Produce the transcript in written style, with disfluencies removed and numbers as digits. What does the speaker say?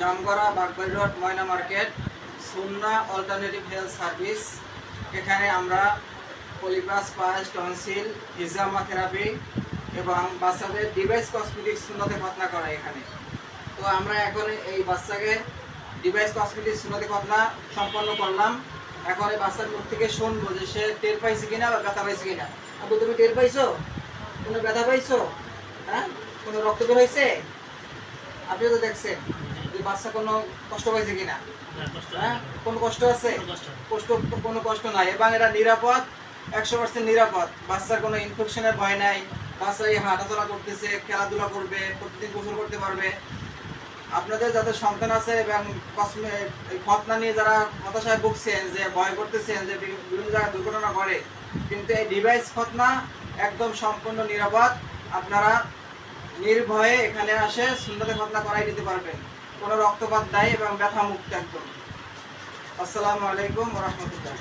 Jamgora Bagbari road ময়না market সুন্না alternative health service. এখানে আমরা polypus pass tonsil হিজামা therapy এবং বাচ্চাদের ডিভাইস কসমেটিক্স সুন্নতে খতনা করা এখানে। তো আমরা এখন এই বাচ্চাকে ডিভাইস কসমেটিক্স সুন্নতে খতনা সম্পন্ন করলাম। এখন এই বাচ্চার মুখ থেকে শুনবো যে সে টের পাইছে কিনা বা ব্যথা পাইছে কিনা। আপু তুমি টের পাইছো? কোনো ব্যথা পাইছো? হ্যাঁ, কোনো রক্ত বের হয়েছে? আপনিও তো দেখছেন যে বাচ্চা কোনো কষ্ট পাইছে কিনা। হ্যাঁ, কোনো কষ্ট আছে? কোনো কষ্ট নাই এবং এটা নিরাপদ, 100% নিরাপদ। বাচ্চার কোনো ইনফেকশনের ভয় নাই। বাচ্চা এই হাঁটাচলা করতেছে, খেলাধুলা করবে, প্রতিদিন গোসল করতে পারবে। আপনাদের যাদের সন্তান আছে এবং খতনা নিয়ে যারা হতাশায় ভুগছেন, যে ভয় করতেছেন যে বিভিন্ন জায়গায় দুর্ঘটনা ঘটে, কিন্তু এই ডিভাইস খতনা একদম সম্পূর্ণ নিরাপদ। আপনারা নির্ভয়ে এখানে আসে সুন্নতে খতনা করাই নিতে পারবেন। কোনো রক্তপাত নাই এবং ব্যথা মুক্ত একদম। আসসালামু আলাইকুম ওয়া রাহমাতুল্লাহ।